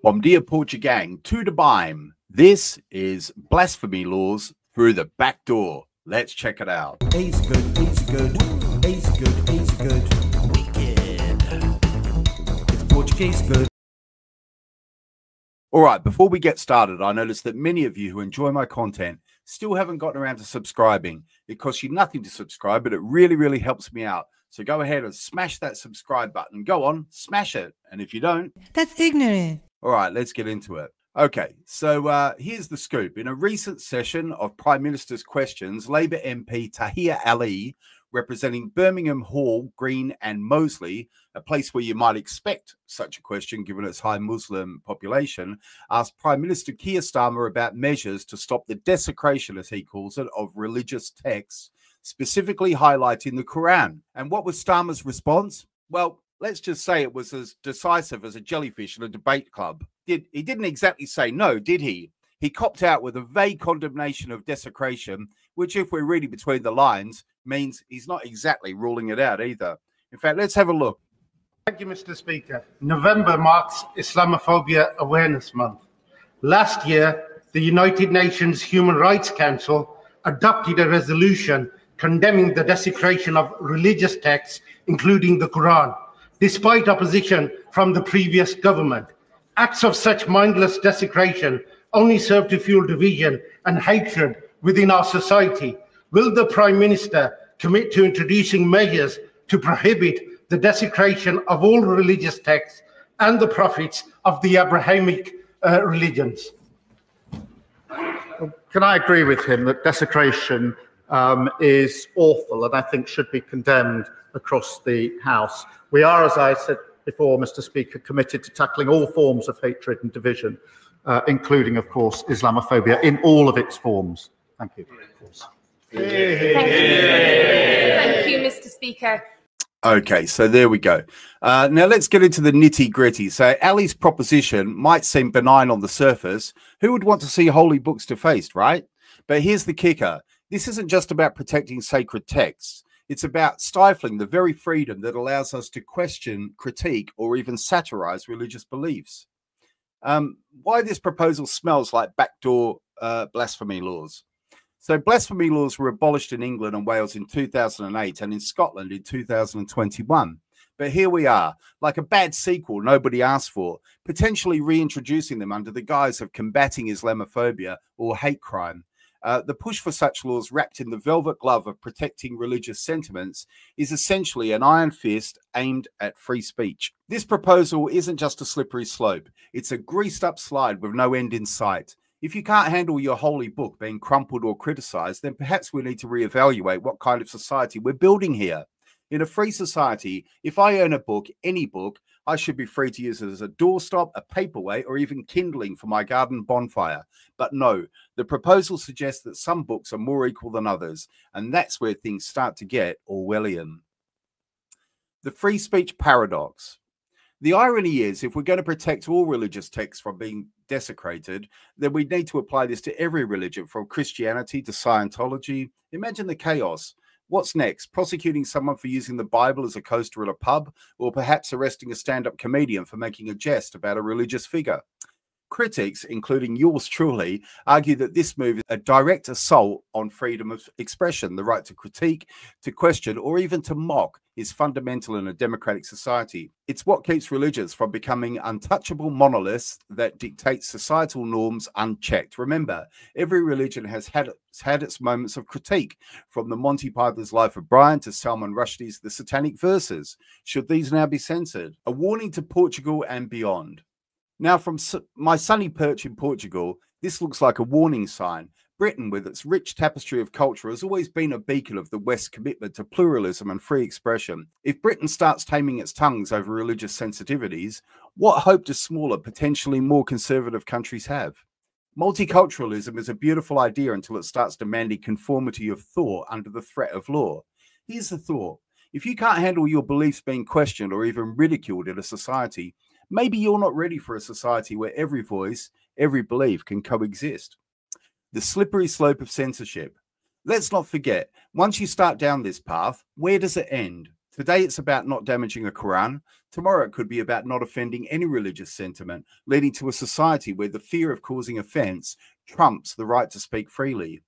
Bom dia, Portugal, tudo bem. This is Blasphemy Laws Through the Back Door. Let's check it out. A's good, A's good, A's good, A's good. Wicked. It's Portuguese good. All right, before we get started, I noticed that many of you who enjoy my content still haven't gotten around to subscribing. It costs you nothing to subscribe, but it really, really helps me out. So go ahead and smash that subscribe button. Go on, smash it. And if you don't, that's ignorant. All right, let's get into it. Okay, so here's the scoop. In a recent session of Prime Minister's Questions, Labour MP Tahir Ali, representing Birmingham Hall, Green and Moseley, a place where you might expect such a question given its high Muslim population, asked Prime Minister Keir Starmer about measures to stop the desecration, as he calls it, of religious texts, specifically highlighting the Quran. And what was Starmer's response? Well, let's just say it was as decisive as a jellyfish in a debate club. He didn't exactly say no, did he? He copped out with a vague condemnation of desecration, which, if we're reading between the lines, means he's not exactly ruling it out either. In fact, let's have a look. Thank you, Mr. Speaker. November marks Islamophobia Awareness Month. Last year, the United Nations Human Rights Council adopted a resolution condemning the desecration of religious texts, including the Quran, despite opposition from the previous government. Acts of such mindless desecration only serve to fuel division and hatred within our society. Will the Prime Minister commit to introducing measures to prohibit the desecration of all religious texts and the prophets of the Abrahamic religions? Can I agree with him that desecration is awful and I think should be condemned across the House? We are, as I said before, Mr. Speaker, committed to tackling all forms of hatred and division, including, of course, Islamophobia in all of its forms. Thank you. Thank you, Mr. Speaker. Okay, so there we go. Now let's get into the nitty-gritty. So Ali's proposition might seem benign on the surface. Who would want to see holy books defaced, right? But here's the kicker. This isn't just about protecting sacred texts. It's about stifling the very freedom that allows us to question, critique, or even satirize religious beliefs. Why this proposal smells like backdoor blasphemy laws. So blasphemy laws were abolished in England and Wales in 2008 and in Scotland in 2021. But here we are, like a bad sequel nobody asked for, potentially reintroducing them under the guise of combating Islamophobia or hate crime. The push for such laws, wrapped in the velvet glove of protecting religious sentiments, is essentially an iron fist aimed at free speech. This proposal isn't just a slippery slope. It's a greased up slide with no end in sight. If you can't handle your holy book being crumpled or criticized, then perhaps we need to reevaluate what kind of society we're building here. In a free society, if I own a book, any book, I should be free to use it as a doorstop, a paperweight, or even kindling for my garden bonfire. But no, the proposal suggests that some books are more equal than others, and that's where things start to get Orwellian. The free speech paradox. The irony is, if we're going to protect all religious texts from being desecrated, then we need to apply this to every religion, from Christianity to Scientology. Imagine the chaos. What's next? Prosecuting someone for using the Bible as a coaster at a pub, or perhaps arresting a stand-up comedian for making a jest about a religious figure? Critics, including yours truly, argue that this move is a direct assault on freedom of expression. The right to critique, to question, or even to mock is fundamental in a democratic society. It's what keeps religions from becoming untouchable monoliths that dictate societal norms unchecked. Remember, every religion has had its moments of critique, from the Monty Python's Life of Brian to Salman Rushdie's The Satanic Verses. Should these now be censored? A warning to Portugal and beyond. Now, from my sunny perch in Portugal, this looks like a warning sign. Britain, with its rich tapestry of culture, has always been a beacon of the West's commitment to pluralism and free expression. If Britain starts taming its tongues over religious sensitivities, what hope do smaller, potentially more conservative countries have? Multiculturalism is a beautiful idea until it starts demanding conformity of thought under the threat of law. Here's the thought. If you can't handle your beliefs being questioned or even ridiculed in a society, maybe you're not ready for a society where every voice, every belief can coexist. The slippery slope of censorship. Let's not forget, once you start down this path, where does it end? Today, it's about not damaging a Quran. Tomorrow, it could be about not offending any religious sentiment, leading to a society where the fear of causing offense trumps the right to speak freely.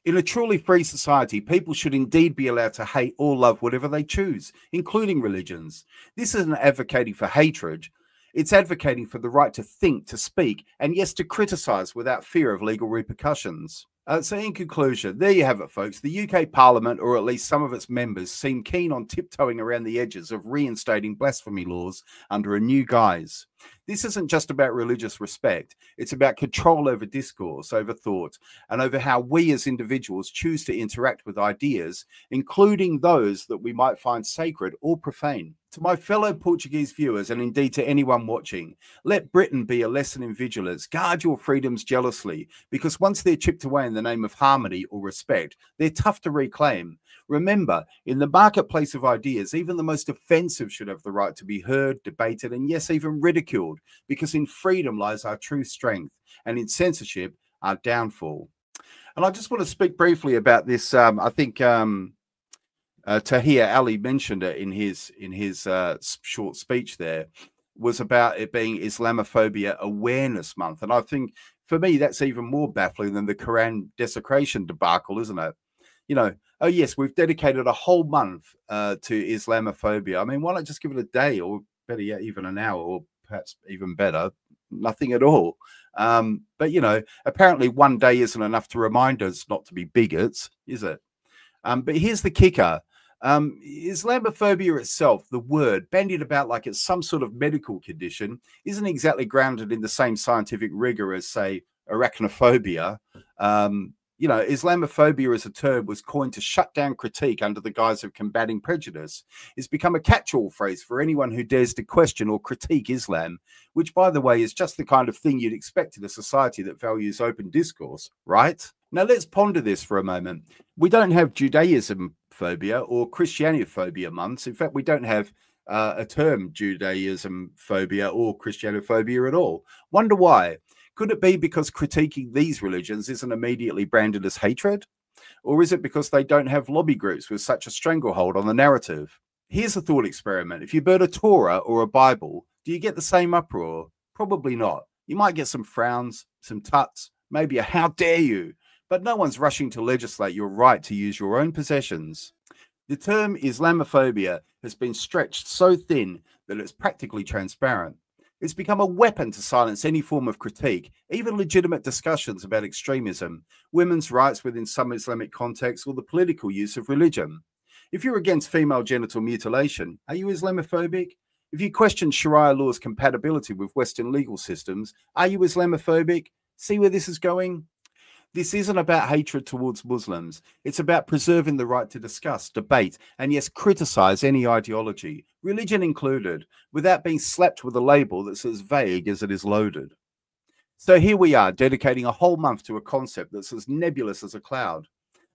In a truly free society, people should indeed be allowed to hate or love whatever they choose, including religions. This isn't advocating for hatred. It's advocating for the right to think, to speak, and yes, to criticize without fear of legal repercussions. So in conclusion, there you have it, folks. The UK Parliament, or at least some of its members, seem keen on tiptoeing around the edges of reinstating blasphemy laws under a new guise. This isn't just about religious respect. It's about control over discourse, over thought, and over how we as individuals choose to interact with ideas, including those that we might find sacred or profane. To my fellow Portuguese viewers, and indeed to anyone watching, let Britain be a lesson in vigilance. Guard your freedoms jealously, because once they're chipped away in the name of harmony or respect, they're tough to reclaim. Remember, in the marketplace of ideas, even the most offensive should have the right to be heard, debated, and yes, even ridiculed, because in freedom lies our true strength, and in censorship, our downfall. And I just want to speak briefly about this. I think Tahir Ali mentioned it in his short speech there, was about it being Islamophobia Awareness Month. And I think, for me, that's even more baffling than the Quran desecration debacle, isn't it? You know, oh yes, we've dedicated a whole month to Islamophobia. I mean, why not just give it a day, or better yet, even an hour, or perhaps even better, nothing at all? But, you know, apparently one day isn't enough to remind us not to be bigots, is it? But here's the kicker. Islamophobia itself, the word, bandied about like it's some sort of medical condition, isn't exactly grounded in the same scientific rigor as, say, arachnophobia. You know, Islamophobia as a term was coined to shut down critique under the guise of combating prejudice. It's become a catch-all phrase for anyone who dares to question or critique Islam, which, by the way, is just the kind of thing you'd expect in a society that values open discourse, right? Now, let's ponder this for a moment. We don't have Judaism phobia or Christianity phobia months. In fact, we don't have a term Judaism phobia or Christianity phobia at all. Wonder why? Could it be because critiquing these religions isn't immediately branded as hatred? Or is it because they don't have lobby groups with such a stranglehold on the narrative? Here's a thought experiment. If you burn a Torah or a Bible, do you get the same uproar? Probably not. You might get some frowns, some tuts, maybe a how dare you, but no one's rushing to legislate your right to use your own possessions. The term Islamophobia has been stretched so thin that it's practically transparent. It's become a weapon to silence any form of critique, even legitimate discussions about extremism, women's rights within some Islamic contexts, or the political use of religion. If you're against female genital mutilation, are you Islamophobic? If you question Sharia law's compatibility with Western legal systems, are you Islamophobic? See where this is going? This isn't about hatred towards Muslims. It's about preserving the right to discuss, debate, and yes, criticize any ideology, religion included, without being slapped with a label that's as vague as it is loaded. So here we are, dedicating a whole month to a concept that's as nebulous as a cloud.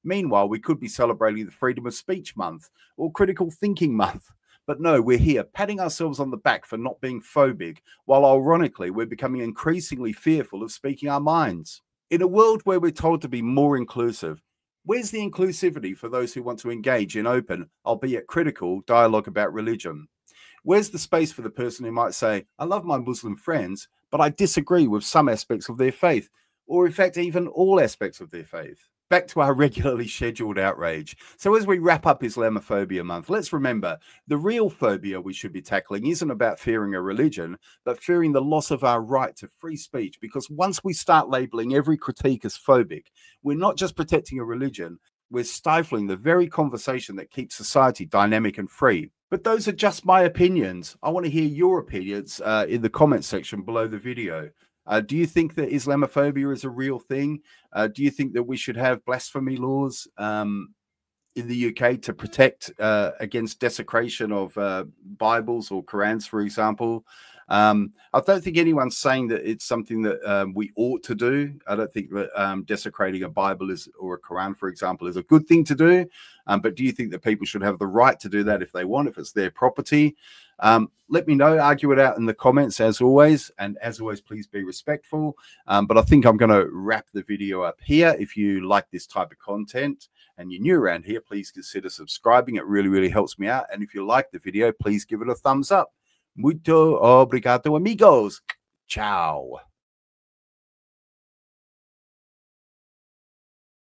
Meanwhile, we could be celebrating the Freedom of Speech Month or Critical Thinking Month. But no, we're here patting ourselves on the back for not being phobic, while ironically, we're becoming increasingly fearful of speaking our minds. In a world where we're told to be more inclusive, where's the inclusivity for those who want to engage in open, albeit critical, dialogue about religion? Where's the space for the person who might say, I love my Muslim friends, but I disagree with some aspects of their faith, or in fact, even all aspects of their faith? Back to our regularly scheduled outrage. So as we wrap up Islamophobia month, let's remember the real phobia we should be tackling isn't about fearing a religion, but fearing the loss of our right to free speech. Because once we start labeling every critique as phobic, we're not just protecting a religion, we're stifling the very conversation that keeps society dynamic and free. But those are just my opinions. I want to hear your opinions in the comment section below the video. Do you think that Islamophobia is a real thing? Do you think that we should have blasphemy laws in the UK to protect against desecration of Bibles or Qurans, for example? I don't think anyone's saying that it's something that we ought to do. I don't think that desecrating a Bible or a Quran, for example, is a good thing to do. But do you think that people should have the right to do that if they want, if it's their property? Let me know, argue it out in the comments as always. And as always, please be respectful. But I think I'm going to wrap the video up here. If you like this type of content, and you're new around here, please consider subscribing. It really, really helps me out. And if you like the video, please give it a thumbs up. Muito obrigado, amigos. Ciao.